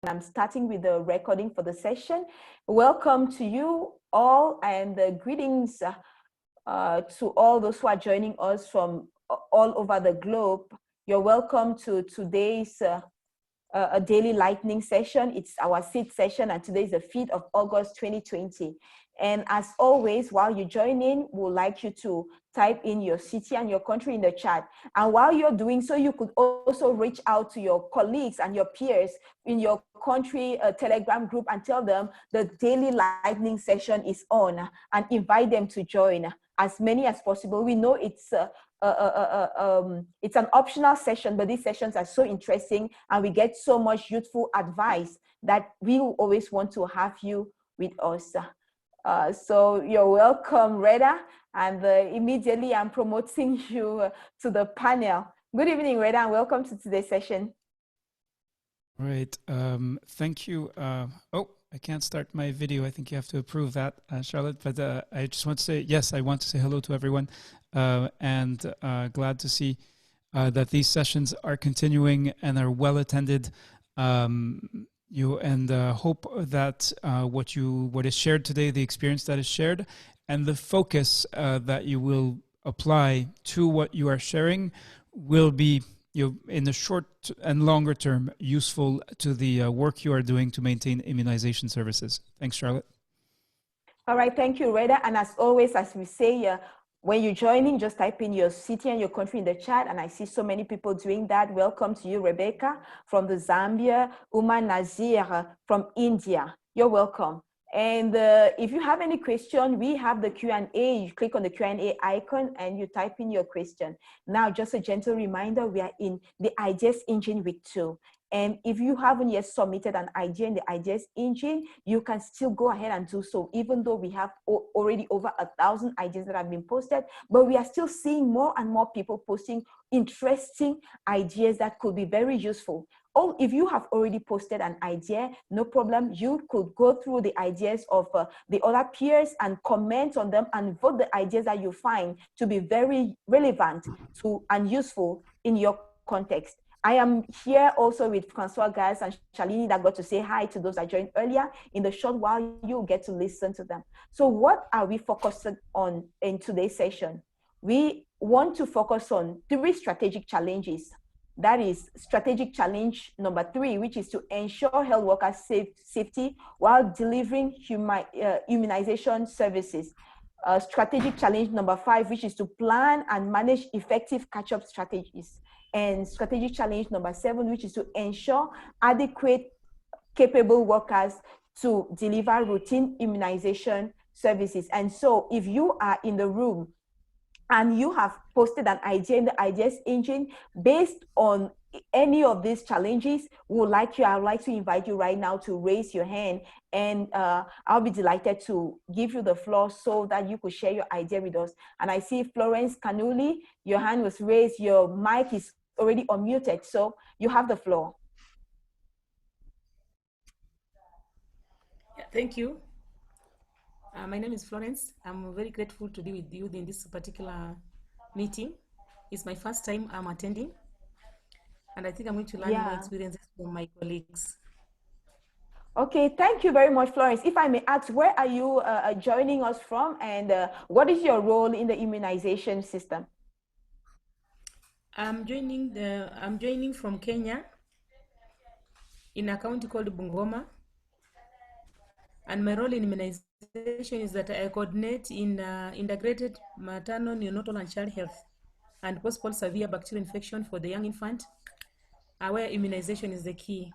I'm starting with the recording for the session. Welcome to you all, and greetings to all those who are joining us from all over the globe. You're welcome to today's a daily lightning session. It's our 6th session, and today is the 5th of August 2020. And as always, while you join in, we'd like you to type in your city and your country in the chat. And while you're doing so, you could also reach out to your colleagues and your peers in your country Telegram group and tell them the daily lightning session is on, and invite them to join as many as possible. We know it's an optional session, but these sessions are so interesting and we get so much useful advice that we will always want to have you with us. So you're welcome, Reda, and immediately I'm promoting you to the panel. Good evening, Reda, and welcome to today's session. All right, thank you. Oh, I can't start my video. I think you have to approve that, Charlotte, but I just want to say, yes, I want to say hello to everyone, and glad to see that these sessions are continuing and are well attended. Hope that what is shared today, the experience that is shared, and the focus that you will apply to what you are sharing will be, in the short and longer term, useful to the work you are doing to maintain immunization services. Thanks, Charlotte. All right, thank you, Reda. And as always, as we say, when you're joining, just type in your city and your country in the chat. And I see so many people doing that. Welcome to you, Rebecca from the Zambia, Uma Nazir from India. You're welcome. And if you have any question, we have the Q&A. You click on the Q&A icon and you type in your question. Now, just a gentle reminder, we are in the IDS engine week 2. And if you haven't yet submitted an idea in the IDS engine, you can still go ahead and do so, even though we have already over 1,000 ideas that have been posted, but we are still seeing more and more people posting interesting ideas that could be very useful. Oh, if you have already posted an idea, no problem. You could go through the ideas of the other peers and comment on them and vote the ideas that you find to be very relevant to and useful in your context. I am here also with Francois, Gaz, and Shalini that got to say hi to those that joined earlier. In the short while, you'll get to listen to them. So what are we focusing on in today's session? We want to focus on 3 strategic challenges. That is strategic challenge number 3, which is to ensure health workers' safety while delivering immunization services. Strategic challenge number 5, which is to plan and manage effective catch-up strategies. And strategic challenge number 7, which is to ensure adequate, capable workers to deliver routine immunization services. And so if you are in the room and you have posted an idea in the IDS engine based on any of these challenges, I would like to invite you right now to raise your hand, and I'll be delighted to give you the floor so that you could share your idea with us. And I see Florence Canuli, your hand was raised, your mic is already unmuted, so you have the floor. Yeah, thank you. My name is Florence. I'm very grateful to be with you in this particular meeting. It's my first time I'm attending, and I think I'm going to learn more experiences from my colleagues. Okay, thank you very much, Florence. If I may ask, where are you joining us from, and what is your role in the immunization system? I'm joining from Kenya, in a county called Bungoma, and my role in immunization is that I coordinate in integrated maternal, neonatal, and child health and possible severe bacterial infection for the young infant, where immunization is the key.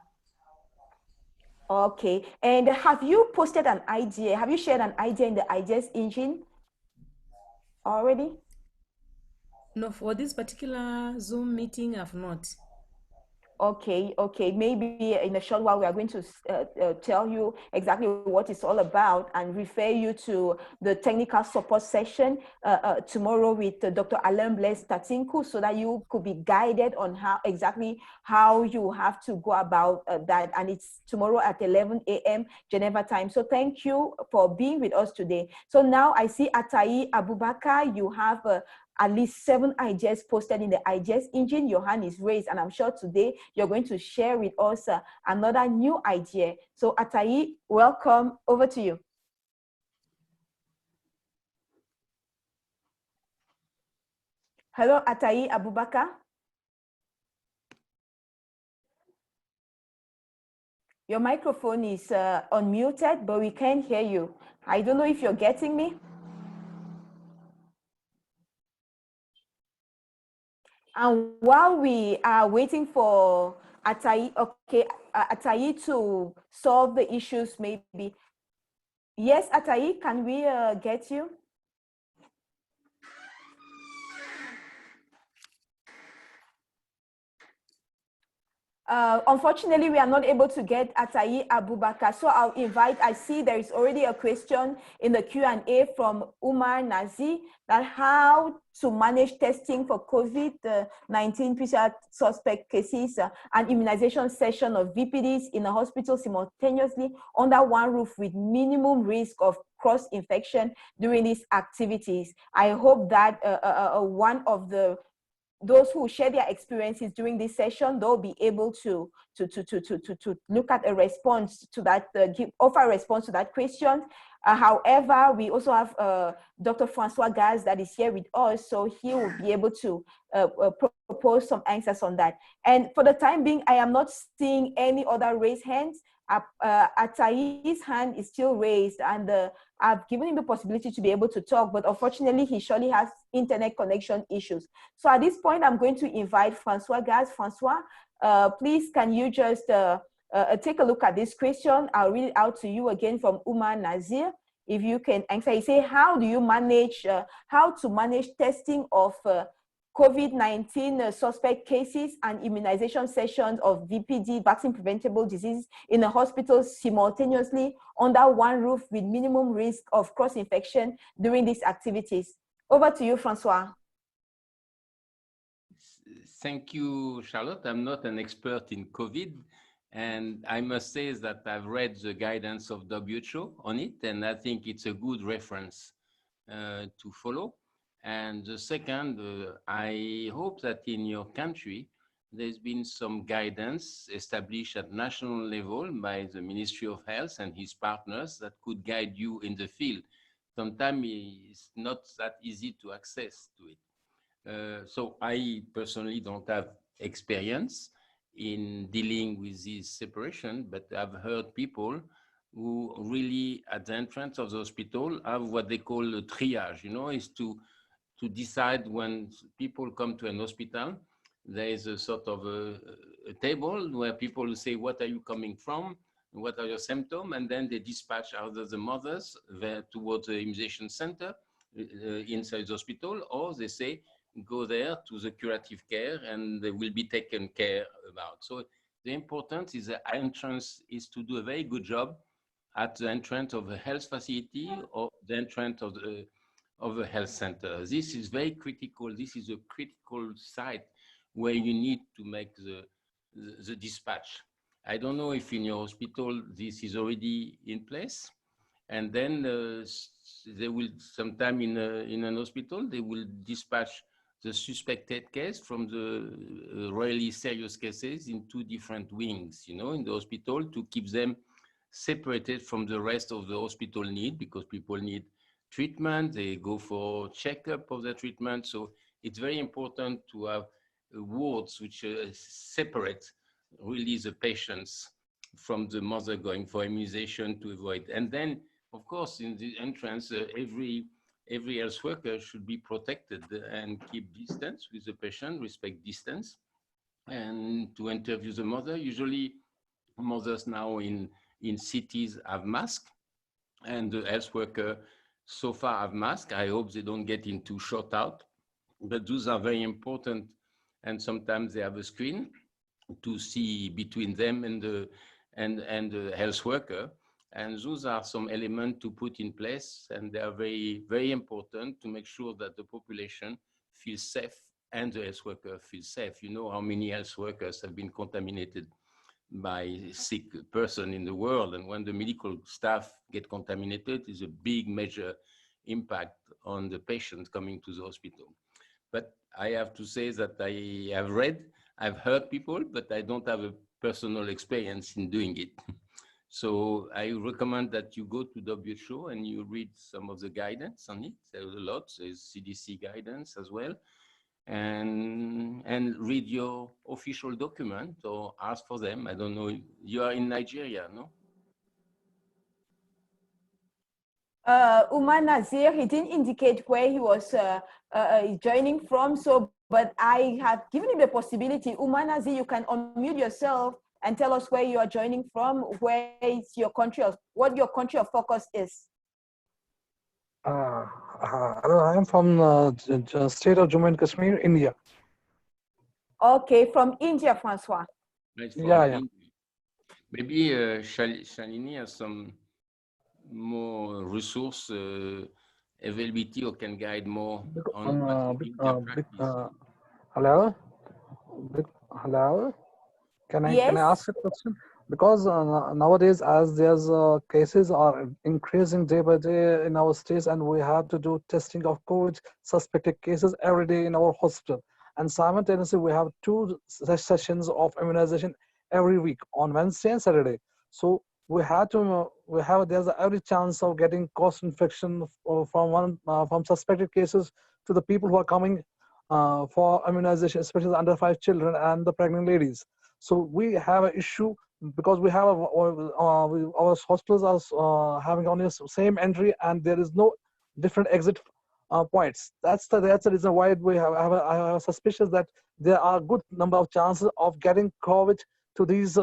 Okay, and have you posted an idea? Have you shared an idea in the IDS engine already? No, for this particular Zoom meeting, I've not. Okay, maybe in a short while we are going to tell you exactly what it's all about and refer you to the technical support session tomorrow with Dr. Alain Blaise Tatinku, so that you could be guided on how you have to go about that. And it's tomorrow at 11 a.m. Geneva time. So thank you for being with us today. So now I see Atai Abubakar, you have at least 7 ideas posted in the ideas engine, your hand is raised. And I'm sure today you're going to share with us another new idea. So Atai, welcome. Over to you. Hello, Atai Abubakar. Your microphone is unmuted, but we can't hear you. I don't know if you're getting me. And while we are waiting for Atai, okay, Atai to solve the issues, maybe. Yes, Atai, can we get you? Unfortunately, we are not able to get Atai Abubakar. So I'll invite, I see there is already a question in the Q&A from Umar Nazi that how to manage testing for COVID-19 PCR suspect cases and immunization session of VPDs in a hospital simultaneously under one roof with minimum risk of cross-infection during these activities. I hope that one of those who share their experiences during this session, they'll be able to look at a response to that, offer a response to that question. However, we also have Dr. Francois Gaz that is here with us, so he will be able to propose some answers on that. And for the time being, I am not seeing any other raised hands. Atai's hand is still raised, and I've given him the possibility to be able to talk, but unfortunately, he surely has internet connection issues. So at this point, I'm going to invite Francois Gaz. Francois, please, can you just take a look at this question? I'll read it out to you again from Umar Nazir. If you can answer, he say, how do you manage, how to manage testing of COVID-19 suspect cases and immunization sessions of VPD, vaccine preventable disease, in a hospital simultaneously under one roof with minimum risk of cross-infection during these activities? Over to you, Francois. Thank you, Charlotte. I'm not an expert in COVID, and I must say that I've read the guidance of WHO on it, and I think it's a good reference to follow. And the second, I hope that in your country, there's been some guidance established at national level by the Ministry of Health and his partners that could guide you in the field. Sometimes it's not that easy to access to it. So I personally don't have experience in dealing with this separation, but I've heard people who really at the entrance of the hospital have what they call a triage, is to decide when people come to an hospital, there is a sort of a table where people say, what are you coming from? What are your symptoms? And then they dispatch either the mothers towards the immunization center inside the hospital, or they say, go there to the curative care and they will be taken care about. So the importance is the entrance is to do a very good job at the entrance of a health facility or the entrance of a health center. This is very critical. This is a critical site where you need to make the dispatch. I don't know if in your hospital this is already in place. And then they will, sometime in an hospital, they will dispatch the suspected case from the really serious cases in two different wings, in the hospital, to keep them separated from the rest of the hospital need, because people need treatment, they go for checkup of the treatment. So it's very important to have wards which separate really the patients from the mother going for immunization to avoid. And then, of course, in the entrance, every health worker should be protected and keep distance with the patient, respect distance, and to interview the mother. Usually, mothers now in cities have masks, and the health worker so far have masks. I hope they don't get into short out, but those are very important. And sometimes they have a screen to see between them and the health worker. And those are some elements to put in place, and they are very, very important to make sure that the population feels safe and the health worker feels safe. You know how many health workers have been contaminated by sick person in the world, and when the medical staff get contaminated, is a big major impact on the patient coming to the hospital. But I have to say that I have read, I've heard people, but I don't have a personal experience in doing it. So I recommend that you go to WHO and you read some of the guidance on it. There's a lot, there's CDC guidance as well. And read your official document or ask for them. I don't know, you are in Nigeria, no? Umar Nazir, he didn't indicate where he was joining from, so but I have given him the possibility. Umar Nazir, you can unmute yourself and tell us where you are joining from, where is your country, of what your country of focus is. I am from state of Jammu and Kashmir, India. Okay, from India, Francois. Right, from Yeah. India. Maybe Shalini has some more resource availability or can guide more on what India practice. Hello. Can I Yes. ask a question? Because nowadays, as there's cases are increasing day by day in our states, and we have to do testing of COVID suspected cases every day in our hospital. And simultaneously, we have two sessions of immunization every week on Wednesday and Saturday. So there's every chance of getting cross infection from suspected cases to the people who are coming for immunization, especially under 5 children and the pregnant ladies. So we have an issue because we have our hospitals are having only the same entry and there is no different exit points. That's the reason why I have a suspicion that there are a good number of chances of getting COVID to these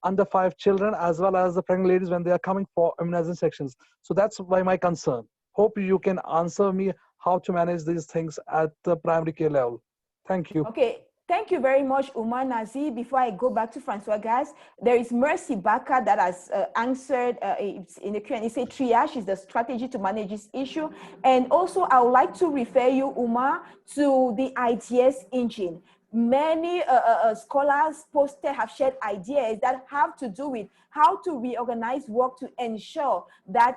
under 5 children as well as the pregnant ladies when they are coming for immunization sections. So that's why my concern. Hope you can answer me how to manage these things at the primary care level. Thank you. Okay. Thank you very much, Umar Nazi. Before I go back to Francois, guys, there is Mercy Baka that has answered in the Q&A. Say triage is the strategy to manage this issue. And also, I would like to refer you, Umar, to the IDS engine. Many scholars posted have shared ideas that have to do with how to reorganize work to ensure that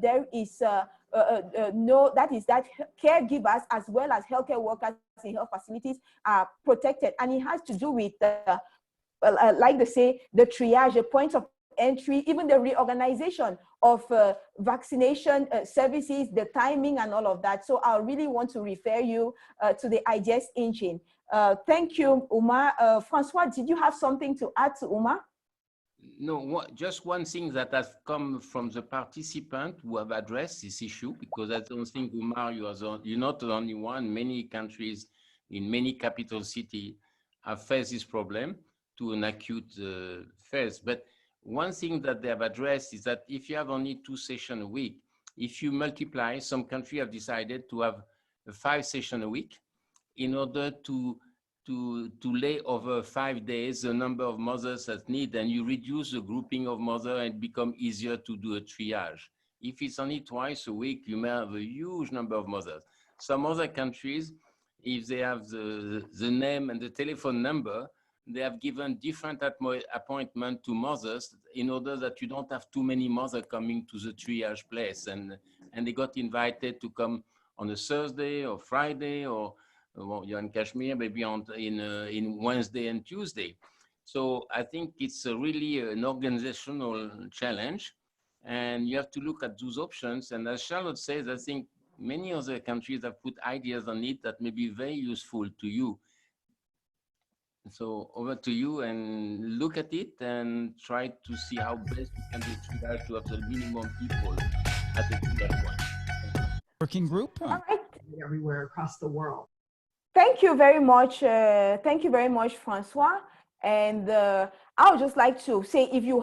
there is that caregivers as well as healthcare workers in health facilities are protected. And it has to do with, like they say, the triage, the points of entry, even the reorganization of vaccination services, the timing and all of that. So I really want to refer you to the IDS engine. Thank you, Umar. Francois, did you have something to add to Umar? No, just one thing that has come from the participant who have addressed this issue, because I don't think, Umar, you're not the only one. Many countries in many capital cities have faced this problem to an acute phase. But one thing that they have addressed is that if you have only 2 sessions a week, if you multiply, some countries have decided to have 5 sessions a week in order to lay over 5 days the number of mothers that need, and you reduce the grouping of mothers and it become easier to do a triage. If it's only twice a week, you may have a huge number of mothers. Some other countries, if they have the name and the telephone number, they have given different appointment to mothers in order that you don't have too many mothers coming to the triage place. And they got invited to come on a Thursday or Friday, or well, you're in Kashmir, maybe in Wednesday and Tuesday. So I think it's really an organizational challenge, and you have to look at those options. And as Charlotte says, I think many other countries have put ideas on it that may be very useful to you. So over to you, and look at it and try to see how best you can do triage to have the minimum people at the triage point. Working group? All right. Everywhere across the world. Thank you very much. Thank you very much, Francois. And I would just like to say, if you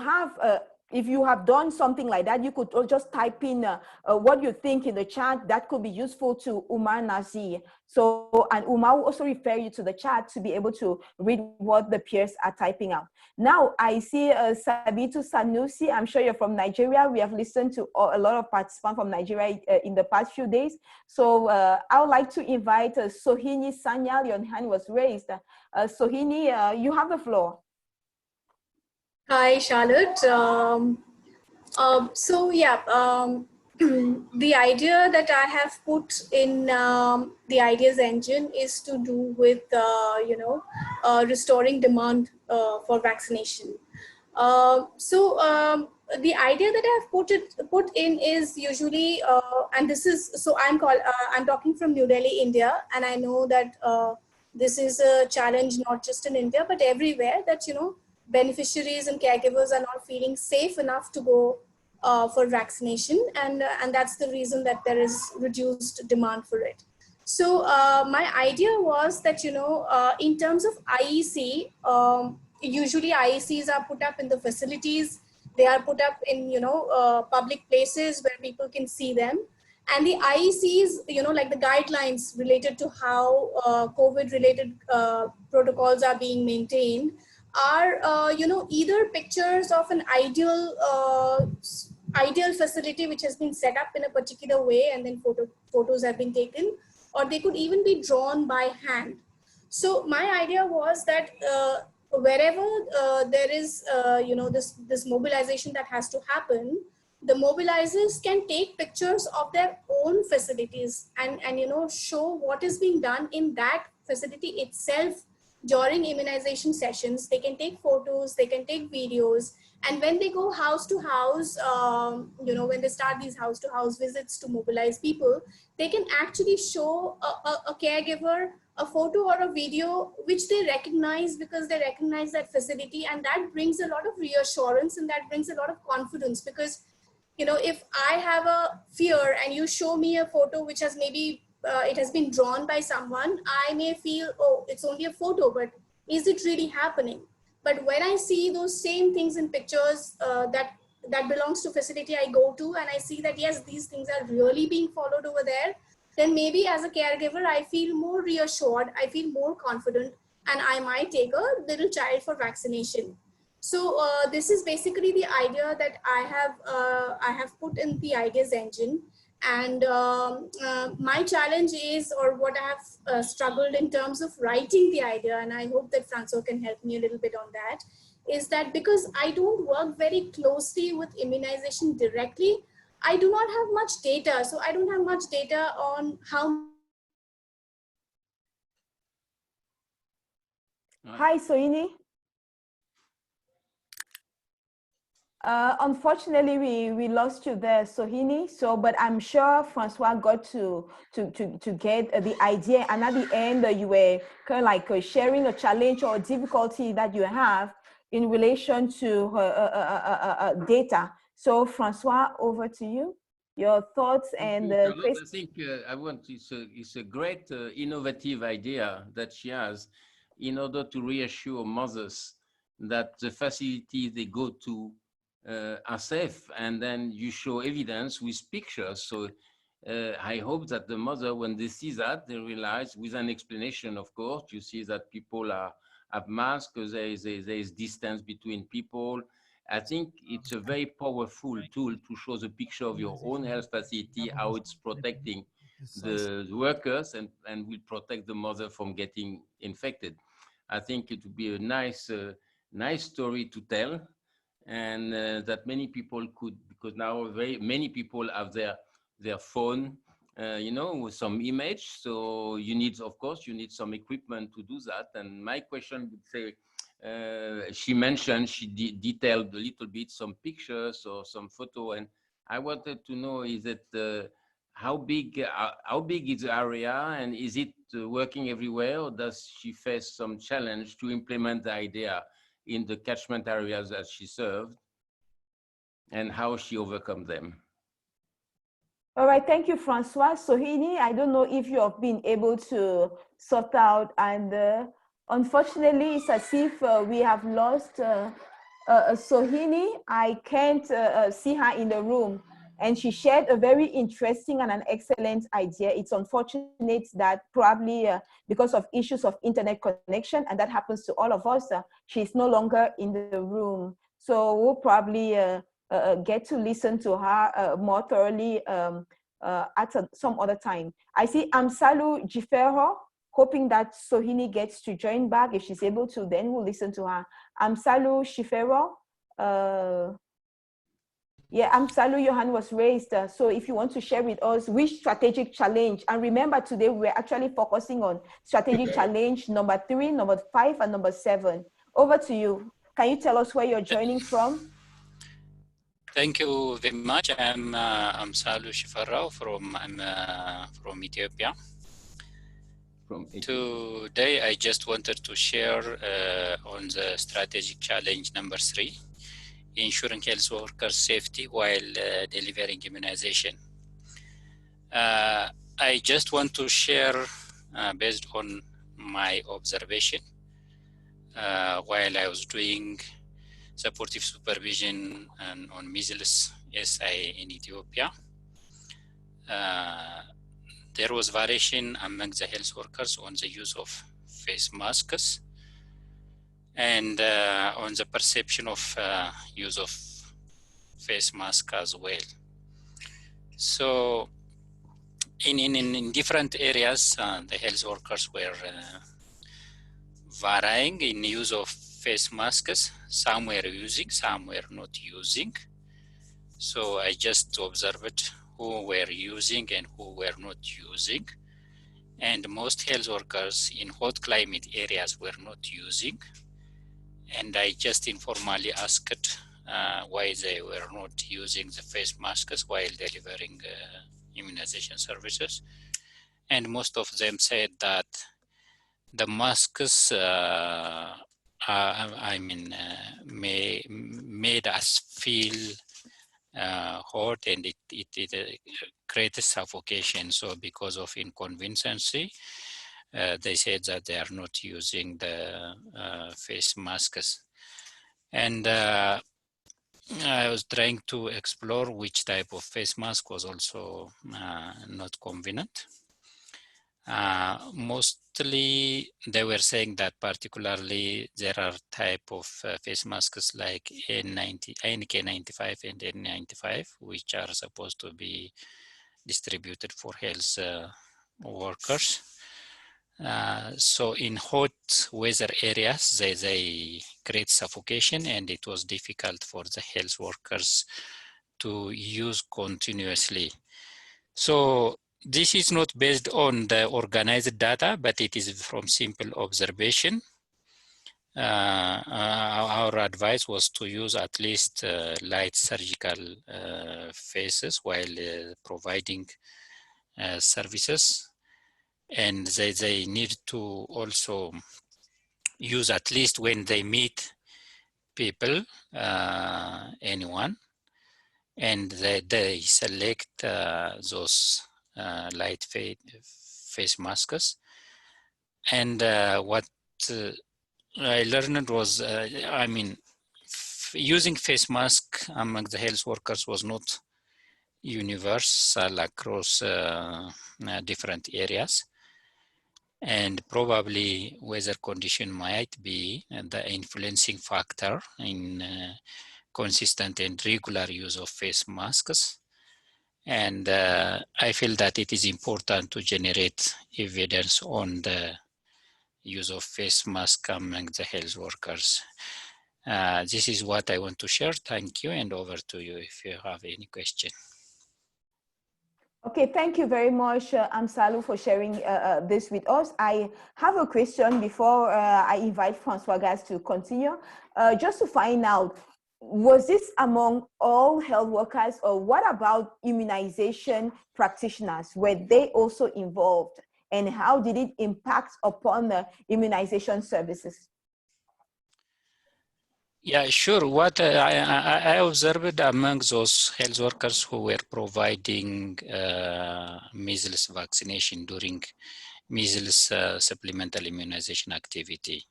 have done something like that, you could just type in what you think in the chat. That could be useful to Umar Nazi. So, and Umar will also refer you to the chat to be able to read what the peers are typing out. Now, I see Sabitu Sanusi. I'm sure you're from Nigeria. We have listened to a lot of participants from Nigeria in the past few days. So I would like to invite Sohini Sanyal. Your hand was raised. Sohini, you have the floor. Hi, Charlotte. the idea that I have put in the ideas engine is to do with, restoring demand for vaccination. The idea that I have put in is usually, and this is, so I'm talking from New Delhi, India, and I know that this is a challenge not just in India but everywhere, that beneficiaries and caregivers are not feeling safe enough to go for vaccination, and that's the reason that there is reduced demand for it. So my idea was that in terms of IEC, usually IECs are put up in the facilities. They are put up in public places where people can see them. And the IECs, like the guidelines related to how COVID-related protocols are being maintained, are either pictures of an ideal facility which has been set up in a particular way, and then photos have been taken, or they could even be drawn by hand. So my idea was that wherever there is this mobilization that has to happen, the mobilizers can take pictures of their own facilities and show what is being done in that facility itself during immunization sessions. They can take photos, they can take videos, and when they go house to house, when they start these house to house visits to mobilize people, they can actually show a caregiver a photo or a video which they recognize, because they recognize that facility, and that brings a lot of reassurance and that brings a lot of confidence. Because if I have a fear and you show me a photo which has maybe it has been drawn by someone, I may feel, oh, it's only a photo, but is it really happening? But when I see those same things in pictures that belongs to facility I go to, and I see that yes, these things are really being followed over there, then maybe as a caregiver, I feel more reassured, I feel more confident, and I might take a little child for vaccination. So this is basically the idea that I have put in the ideas engine. And my challenge is, or what I have struggled in terms of writing the idea, and I hope that Francois can help me a little bit on that, is that because I don't work very closely with immunization directly, I do not have much data. So I don't have much data on how. Hi, Sohini. Unfortunately, we lost you there, Sohini. So, but I'm sure Francois got to get the idea, and at the end, you were kind of like sharing a challenge or a difficulty that you have in relation to data. So, Francois, over to you. Your thoughts and Charlotte, I think it's a great innovative idea that she has in order to reassure mothers that the facility they go to are safe, and then you show evidence with pictures. So I hope that the mother, when they see that, they realize, with an explanation, of course, you see that people have masks, there is distance between people. I think it's a very powerful tool to show the picture of your own health facility, how it's protecting the workers and will protect the mother from getting infected. I think it would be a nice story to tell, and that many people could, because now many people have their phone, with some image. So you need, of course, some equipment to do that. And my question would say, she mentioned she detailed a little bit some pictures or some photo, and I wanted to know, is it how big is the area, and is it working everywhere, or does she face some challenge to implement the idea in the catchment areas that she served, and how she overcome them? All right, thank you, Francois. Sohini, I don't know if you have been able to sort out, and unfortunately, it's as if we have lost Sohini. I can't see her in the room, and she shared a very interesting and an excellent idea. It's unfortunate that probably because of issues of internet connection, and that happens to all of us, she's no longer in the room. So we'll probably get to listen to her more thoroughly at some other time. I see Amsalu Jifero, hoping that Sohini gets to join back. If she's able to, then we'll listen to her. Amsalu Jifero. Yeah, Salu, your hand was raised. So if you want to share with us which strategic challenge, and remember today we're actually focusing on strategic challenge number 3, number 5, and number 7. Over to you. Can you tell us where you're joining from? Thank you very much. I'm Salu Shifarao from Ethiopia. Today, I just wanted to share on the strategic challenge number 3, ensuring health workers' safety while delivering immunization. I just want to share based on my observation while I was doing supportive supervision and on measles SI in Ethiopia. There was variation among the health workers on the use of face masks and on the perception of use of face mask as well. So in different areas, the health workers were varying in use of face masks. Some were using, some were not using. So I just observed who were using and who were not using. And most health workers in hot climate areas were not using. And I just informally asked why they were not using the face masks while delivering immunization services. And most of them said that the masks made us feel hot, and it created suffocation. So because of inconveniency, they said that they are not using the face masks. And I was trying to explore which type of face mask was also not convenient. Mostly they were saying that particularly there are type of face masks like NK95 and N95, which are supposed to be distributed for health workers. So in hot weather areas, they create suffocation, and it was difficult for the health workers to use continuously. So this is not based on the organized data, but it is from simple observation. Our advice was to use at least light surgical faces while providing services. And they need to also use at least when they meet people, anyone, and they select those light face masks. And what I learned was, using face mask among the health workers was not universal across different areas. And probably weather condition might be the influencing factor in consistent and regular use of face masks. And I feel that it is important to generate evidence on the use of face mask among the health workers. This is what I want to share. Thank you, and over to you if you have any question. Okay, thank you very much, Salu, for sharing this with us. I have a question before I invite Francois guys to continue. Just to find out, was this among all health workers, or what about immunization practitioners? Were they also involved? And how did it impact upon the immunization services? Yeah, sure. What I observed among those health workers who were providing measles vaccination during measles supplemental immunization activity.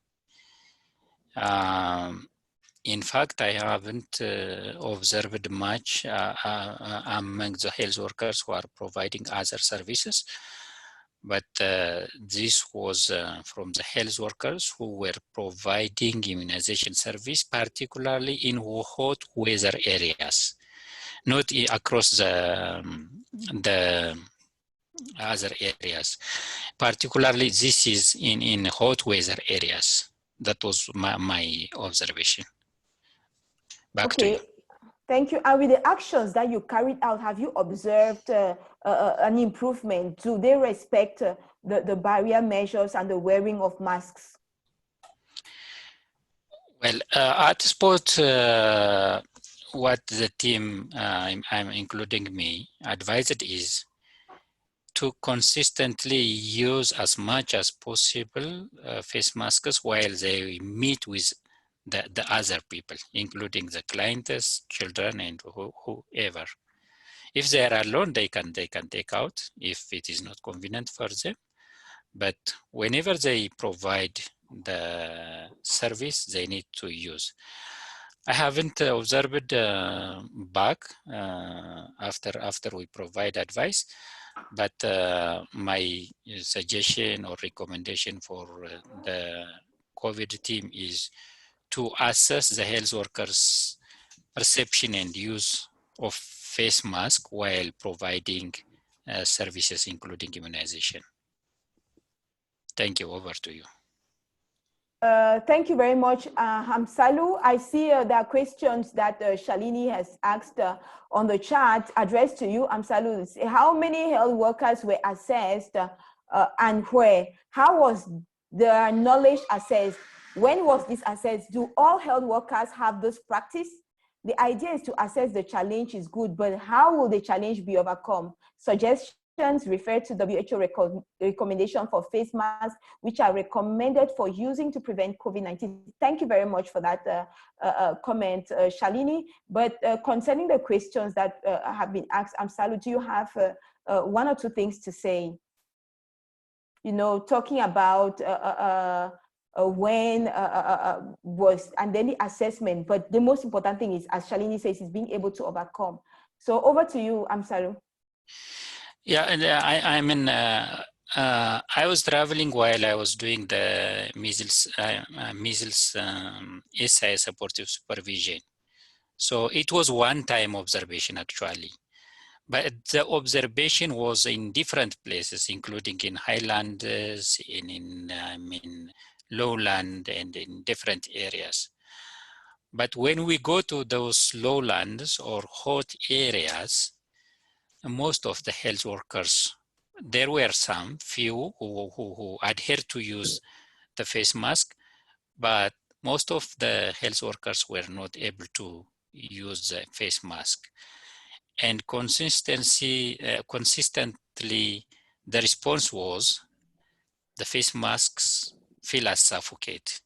In fact, I haven't observed much among the health workers who are providing other services. But this was from the health workers who were providing immunization service, particularly in hot weather areas, not across the other areas. Particularly, this is in hot weather areas. That was my observation. Back to you. Thank you. And with the actions that you carried out, have you observed an improvement? Do they respect the barrier measures and the wearing of masks? Well, at sport, what the team, I'm including me, advised is to consistently use as much as possible face masks while they meet with the other people, including the clients, children, and whoever. If they are alone, they can take out if it is not convenient for them. But whenever they provide the service, they need to use. I haven't observed back after we provide advice, but my suggestion or recommendation for the COVID team is to assess the health workers' perception and use of face mask while providing services, including immunization. Thank you. Over to you. Thank you very much, Hamsalu. I see there are questions that Shalini has asked on the chat addressed to you, Hamsalu. How many health workers were assessed and where? How was their knowledge assessed? When was this assessed? Do all health workers have this practice? The idea is to assess the challenge is good, but how will the challenge be overcome? Suggestions refer to WHO recommendation for face masks, which are recommended for using to prevent COVID-19. Thank you very much for that comment, Shalini. But concerning the questions that have been asked, Amsalu, do you have one or two things to say? You know, talking about when was, and then the assessment, but the most important thing is, as Shalini says, is being able to overcome. So over to you, Amsalu. Yeah, and I was traveling while I was doing the measles SI supportive supervision. So it was one-time observation actually, but the observation was in different places, including in highlands, in lowland, and in different areas. But when we go to those lowlands or hot areas, most of the health workers, there were some few who adhere to use the face mask, but most of the health workers were not able to use the face mask. And consistently, the response was the face masks feel as suffocate.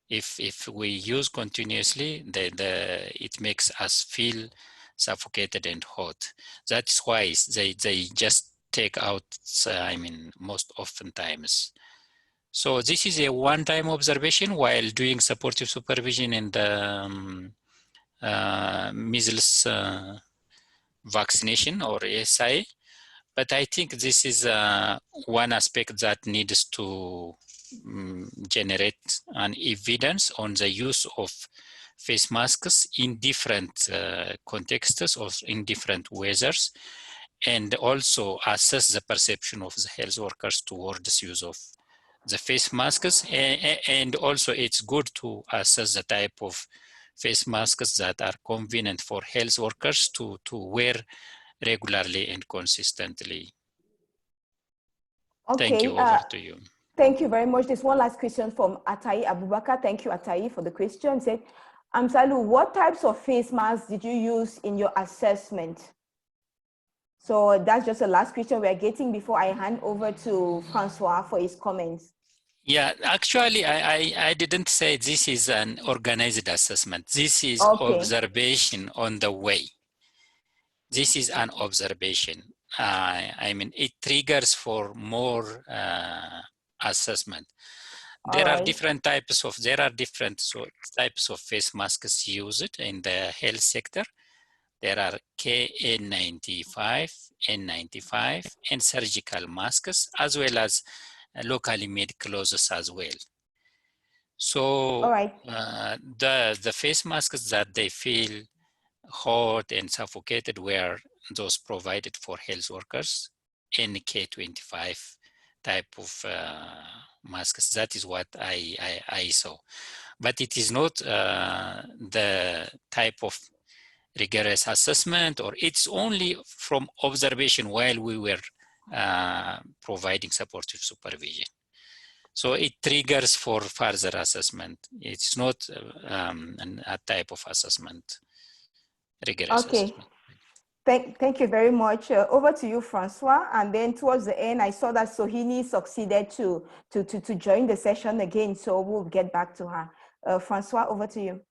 If we use continuously, it makes us feel suffocated and hot. That's why they just take out, most oftentimes. So this is a one-time observation while doing supportive supervision in the measles vaccination or SI. But I think this is one aspect that needs to generate an evidence on the use of face masks in different contexts or in different weathers, and also assess the perception of the health workers towards use of the face masks. And also it's good to assess the type of face masks that are convenient for health workers to wear regularly and consistently. Okay, thank you. Over to you. Thank you very much. There's one last question from Atai Abubakar. Thank you, Atai, for the question. Said, Amsalu, what types of face masks did you use in your assessment? So that's just the last question we're getting before I hand over to Francois for his comments. Yeah, actually, I didn't say this is an organized assessment. This is observation on the way. This is an observation. It triggers for more assessment. There are different types of face masks used in the health sector. There are KN95, N95, and surgical masks, as well as locally made clothes as well. So the face masks that they feel hot and suffocated were those provided for health workers, NK25 type of masks. That is what I saw. But it is not the type of rigorous assessment, or it's only from observation while we were providing supportive supervision. So it triggers for further assessment. It's not a type of assessment, rigorous assessment. Thank you very much. Over to you, Francois. And then towards the end, I saw that Sohini succeeded to join the session again. So we'll get back to her. Francois, over to you.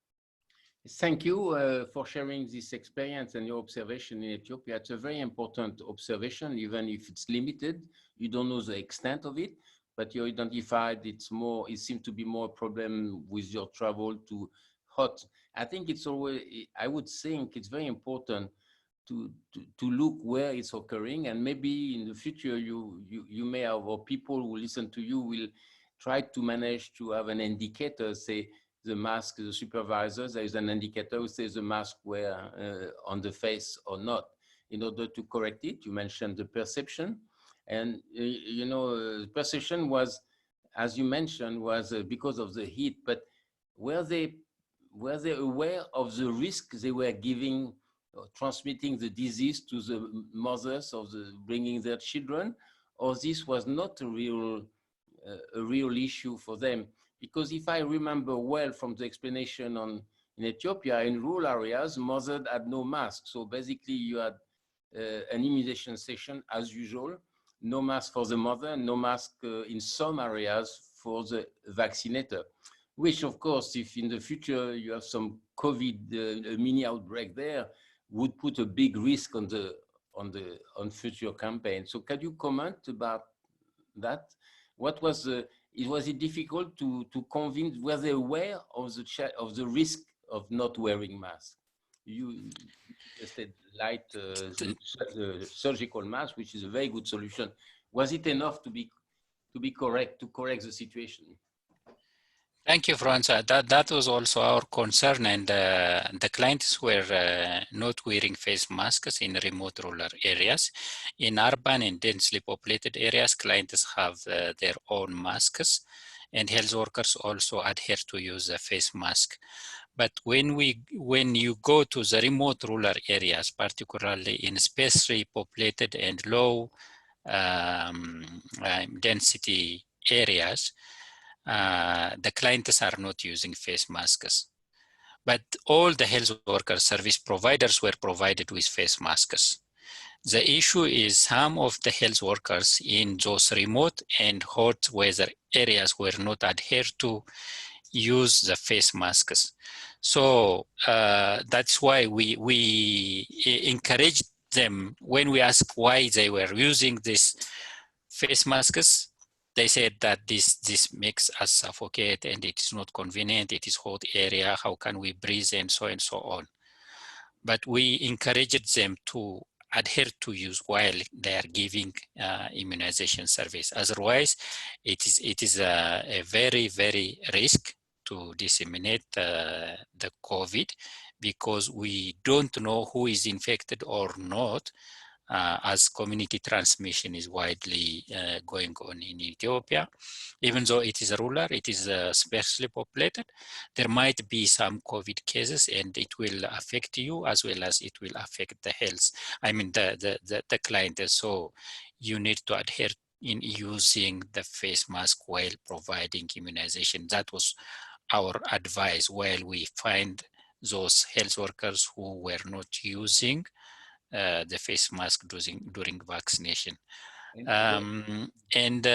Thank you for sharing this experience and your observation in Ethiopia. It's a very important observation, even if it's limited. You don't know the extent of it, but you identified it seems to be more a problem with your travel to hot. I think it's always, I would think it's very important to look where it's occurring, and maybe in the future you may have, or people who listen to you will try to manage to have an indicator, say the mask, the supervisors, there is an indicator who says the mask were on the face or not, in order to correct it. You mentioned the perception, and you know, perception was, as you mentioned, was because of the heat, but were they aware of the risk they were giving, transmitting the disease to the mothers of bringing their children, or this was not a real issue for them? Because if I remember well from the explanation in Ethiopia, in rural areas, mothers had no mask. So basically you had an immunization session as usual, no mask for the mother, no mask in some areas for the vaccinator, which of course, if in the future you have some COVID mini outbreak there, would put a big risk on future campaigns. So can you comment about that? What was was it difficult to convince? Were they aware of the risk of not wearing masks? You suggested the surgical mask, which is a very good solution. Was it enough to be correct, to correct the situation? Thank you, Francois. That was also our concern, and the clients were not wearing face masks in remote rural areas. In urban and densely populated areas, clients have their own masks, and health workers also adhere to use a face mask. But when you go to the remote rural areas, particularly in sparsely populated and low density areas, the clients are not using face masks. But all the health worker service providers were provided with face masks. The issue is some of the health workers in those remote and hot weather areas were not adhered to use the face masks. So that's why we encouraged them. When we asked why they were using these face masks, they said that this makes us suffocate and it is not convenient, it is hot area, how can we breathe, and so on. But we encouraged them to adhere to use while they are giving immunization service. Otherwise, it is a very, very risk to disseminate the COVID, because we don't know who is infected or not, as community transmission is widely going on in Ethiopia. Even though it is rural, it is sparsely populated, there might be some COVID cases, and it will affect you as well as it will affect the health, I mean the client. So you need to adhere in using the face mask while providing immunization. That was our advice while we find those health workers who were not using the face mask during vaccination. And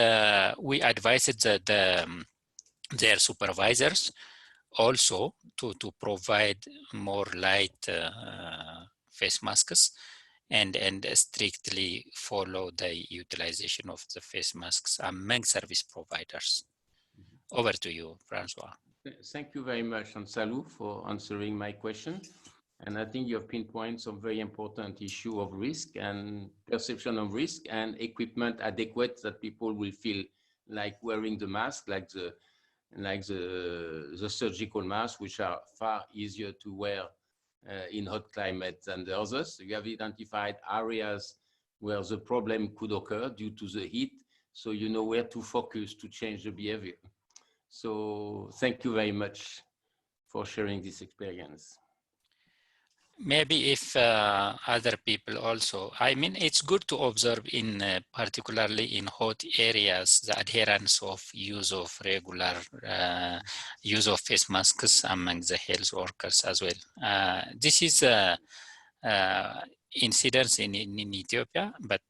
we advised their supervisors also to provide more light face masks and strictly follow the utilization of the face masks among service providers. Over to you, Francois. Thank you very much, Ansalou, for answering my question. And I think you have pinpointed some very important issue of risk and perception of risk and equipment adequate that people will feel like wearing the mask, like the surgical masks, which are far easier to wear in hot climate than the others. You have identified areas where the problem could occur due to the heat, so you know where to focus to change the behavior. So thank you very much for sharing this experience. Maybe if other people also, I mean, it's good to observe in particularly in hot areas, the adherence of use of regular use of face masks among the health workers as well. This is incidence in Ethiopia, but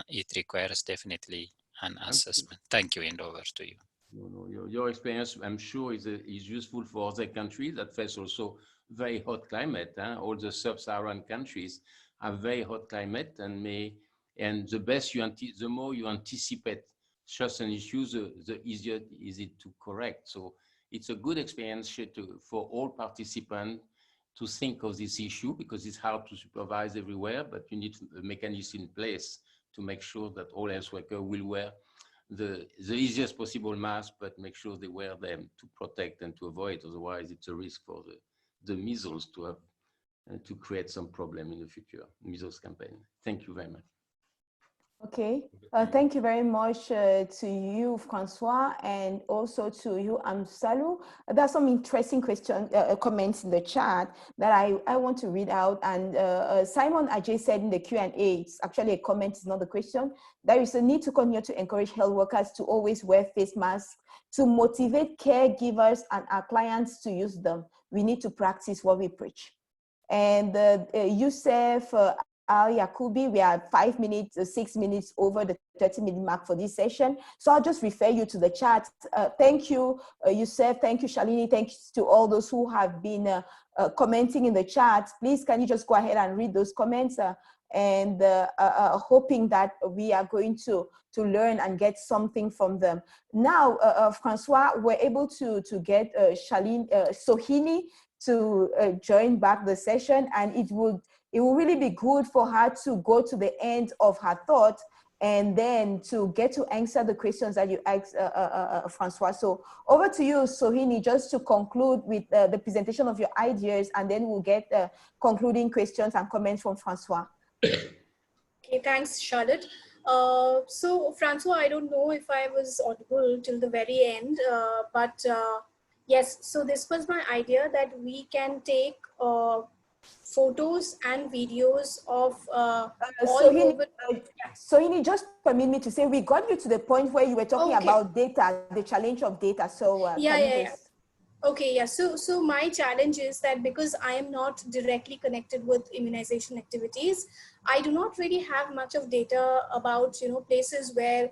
it requires definitely an assessment. Thank you, and over to you. Your experience, I'm sure, is useful for other countries that face also very hot climate. All the sub-Saharan countries have very hot climate, and the more you anticipate such an issue, the easier is it to correct. So it's a good experience for all participants to think of this issue, because it's hard to supervise everywhere, but you need a mechanism in place to make sure that all health workers will wear the easiest possible mask, but make sure they wear them to protect and to avoid. Otherwise, it's a risk for the measles to have to create some problem in the future, measles campaign. Thank you very much. Okay, thank you very much to you, Francois, and also to you, Amsalu. There are some interesting comments in the chat that I want to read out. And Simon Ajay said in the Q&A, it's actually a comment, it's not a question. There is a need to continue to encourage health workers to always wear face masks to motivate caregivers and our clients to use them. We need to practice what we preach. And Youssef Al Yakubi, we are 5 minutes, 6 minutes over the 30-minute mark for this session. So I'll just refer you to the chat. Thank you, Youssef. Thank you, Shalini. Thanks to all those who have been commenting in the chat. Please, can you just go ahead and read those comments? Hoping that we are going to learn and get something from them. Now, Francois, we're able to get Sohini to join back the session, and it will really be good for her to go to the end of her thought and then to get to answer the questions that you asked, Francois. So over to you, Sohini, just to conclude with the presentation of your ideas, and then we'll get concluding questions and comments from Francois. Okay, thanks, Charlotte. So Francois, I don't know if I was audible till the very end, but yes, so this was my idea that we can take photos and videos of Sohini, just permit me to say, we got you to the point where you were talking about data, the challenge of data. So Okay, yeah. So my challenge is that because I am not directly connected with immunization activities, I do not really have much of data about, places where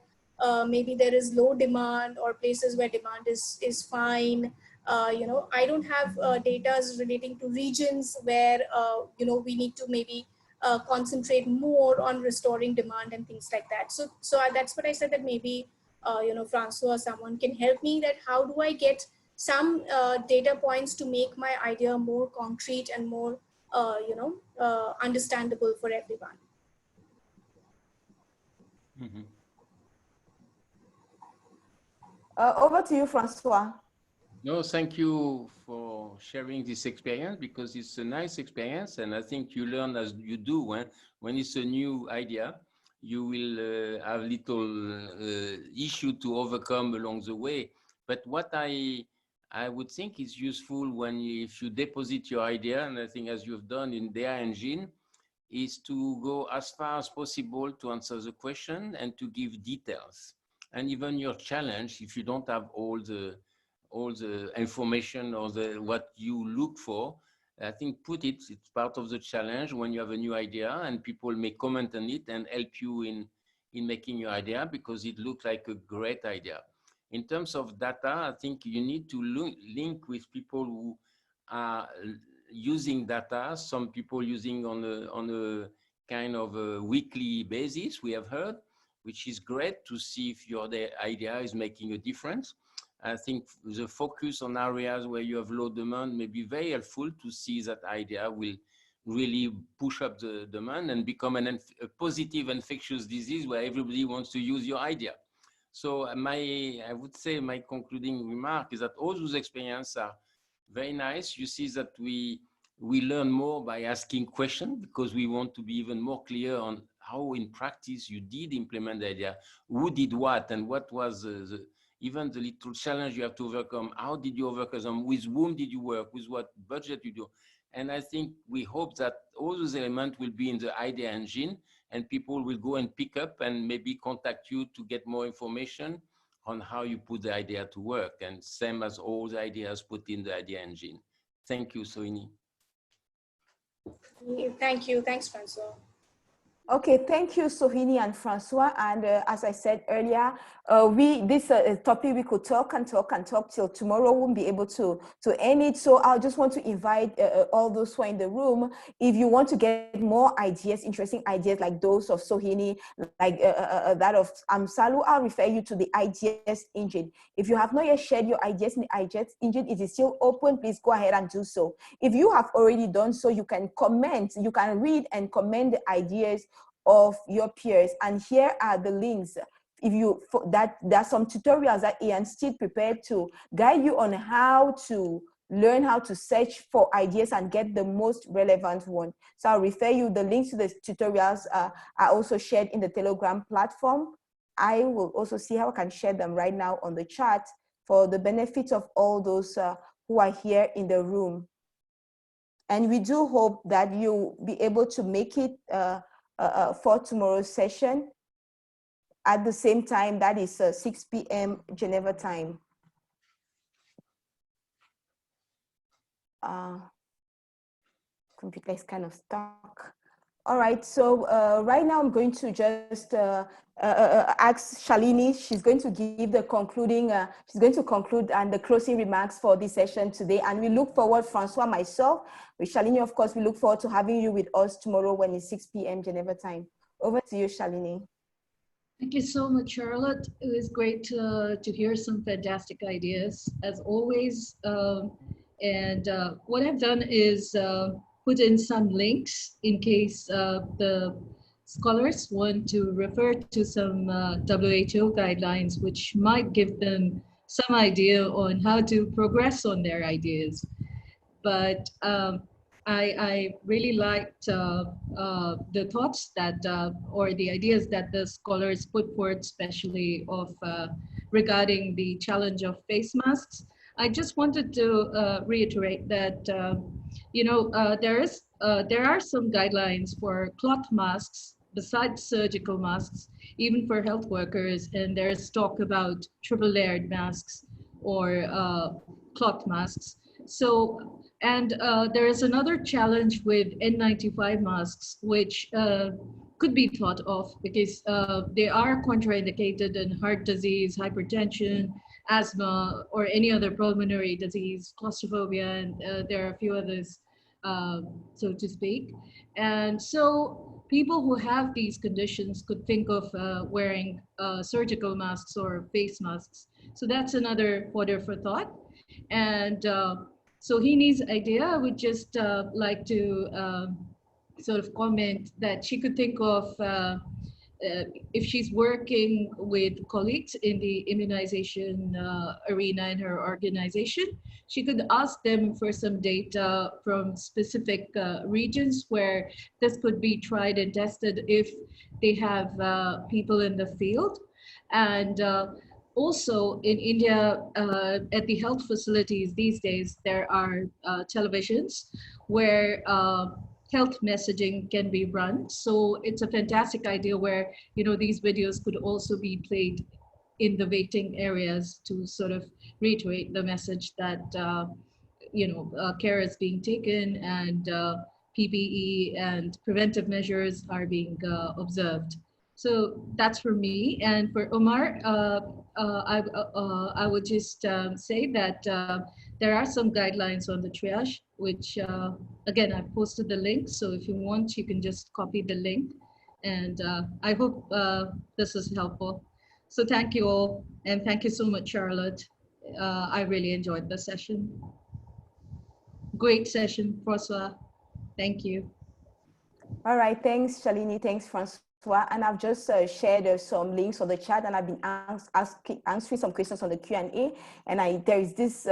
maybe there is low demand or places where demand is fine. I don't have data relating to regions where, we need to maybe concentrate more on restoring demand and things like that. So that's what I said, that maybe, Francois, someone can help me, that how do I get some data points to make my idea more concrete and more, understandable for everyone. Mm-hmm. Over to you, Francois. No, thank you for sharing this experience, because it's a nice experience, and I think you learn as you do. When it's a new idea, you will have little issue to overcome along the way. But what I would think is useful if you deposit your idea, and I think as you've done in their engine, is to go as far as possible to answer the question and to give details. And even your challenge, if you don't have all the information or what you look for, I think it's part of the challenge when you have a new idea, and people may comment on it and help you in making your idea, because it looks like a great idea. In terms of data, I think you need to link with people who are using data, some people using on a kind of a weekly basis, we have heard, which is great to see if your idea is making a difference. I think the focus on areas where you have low demand may be very helpful to see that idea will really push up the demand and become a positive infectious disease where everybody wants to use your idea. So I would say my concluding remark is that all those experiences are very nice. You see that we learn more by asking questions, because we want to be even more clear on how in practice you did implement the idea, who did what, and what was even the little challenge you have to overcome. How did you overcome them? With whom did you work? With what budget you do? And I think we hope that all those elements will be in the idea engine, and people will go and pick up and maybe contact you to get more information on how you put the idea to work, and same as all the ideas put in the idea engine. Thank you, Sohini. Thank you. Thanks, Francois. Okay, thank you, Sohini and Francois. And as I said earlier, this topic we could talk and talk and talk till tomorrow. Won't be able to end it. So I just want to invite all those who are in the room. If you want to get more ideas, interesting ideas like those of Sohini, like that of Amsalu, I'll refer you to the ideas engine. If you have not yet shared your ideas in the ideas engine, it is still open. Please go ahead and do so. If you have already done so, you can comment. You can read and comment the ideas of your peers, and here are the links. If you there's some tutorials that Ian still prepared to guide you on how to learn how to search for ideas and get the most relevant one. So I'll refer you. The links to the tutorials are also shared in the Telegram platform. I will also see how I can share them right now on the chat for the benefit of all those who are here in the room. And we do hope that you'll be able to make it for tomorrow's session at the same time, that is 6 p.m. Geneva time. Computer is kind of stuck. All right, so right now I'm going to just ask Shalini. She's going to give the concluding, she's going to conclude and the closing remarks for this session today. And we look forward, Francois, myself, with Shalini, of course, we look forward to having you with us tomorrow when it's 6 p.m. Geneva time. Over to you, Shalini. Thank you so much, Charlotte. It was great to hear some fantastic ideas, as always. What I've done is put in some links in case the scholars want to refer to some WHO guidelines, which might give them some idea on how to progress on their ideas. But I really liked the thoughts that, or the ideas that the scholars put forth, especially of regarding the challenge of face masks. I just wanted to reiterate that, there are some guidelines for cloth masks besides surgical masks, even for health workers, and there's talk about triple layered masks or cloth masks. So, and there is another challenge with N95 masks, which could be thought of because they are contraindicated in heart disease, hypertension, asthma, or any other pulmonary disease, claustrophobia, and there are a few others, so to speak. And so people who have these conditions could think of wearing surgical masks or face masks. So that's another fodder for thought. And Sohini's idea, I would just like to sort of comment that she could think of if she's working with colleagues in the immunization arena in her organization, she could ask them for some data from specific regions where this could be tried and tested if they have people in the field. And also in India, at the health facilities these days, there are televisions where health messaging can be run. So it's a fantastic idea where, these videos could also be played in the waiting areas to sort of reiterate the message that, care is being taken and PPE and preventive measures are being observed. So that's for me. And for Omar, I would just say that there are some guidelines on the triage, which again, I posted the link. So if you want, you can just copy the link. And I hope this is helpful. So thank you all. And thank you so much, Charlotte. I really enjoyed the session. Great session, Francois. Thank you. All right, thanks, Shalini. Thanks, Francois. And I've just shared some links on the chat, and I've been answering some questions on the Q&A. And there is this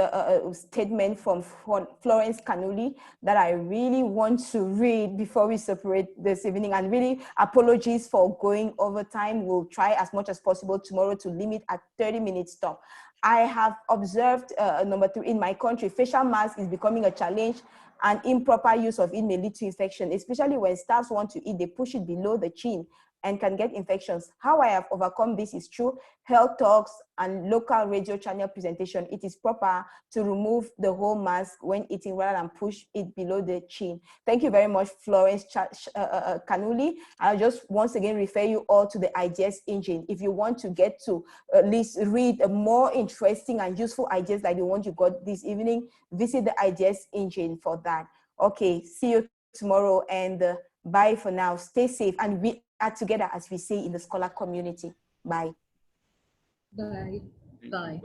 statement from Florence Canuli that I really want to read before we separate this evening. And really, apologies for going over time. We'll try as much as possible tomorrow to limit at 30 minutes stop. I have observed, number 3, in my country, facial mask is becoming a challenge and improper use of it may lead to infection, especially when staffs want to eat, they push it below the chin and can get infections. How I have overcome this is through health talks and local radio channel presentation. It is proper to remove the whole mask when eating rather than push it below the chin. Thank you very much, Florence Kanuli. I'll just once again refer you all to the ideas engine. If you want to get to at least read a more interesting and useful ideas like the one you got this evening, visit the ideas engine for that. Okay, see you tomorrow, and bye for now. Stay safe, and we are together, as we say in the scholar community. Bye. Bye. Bye.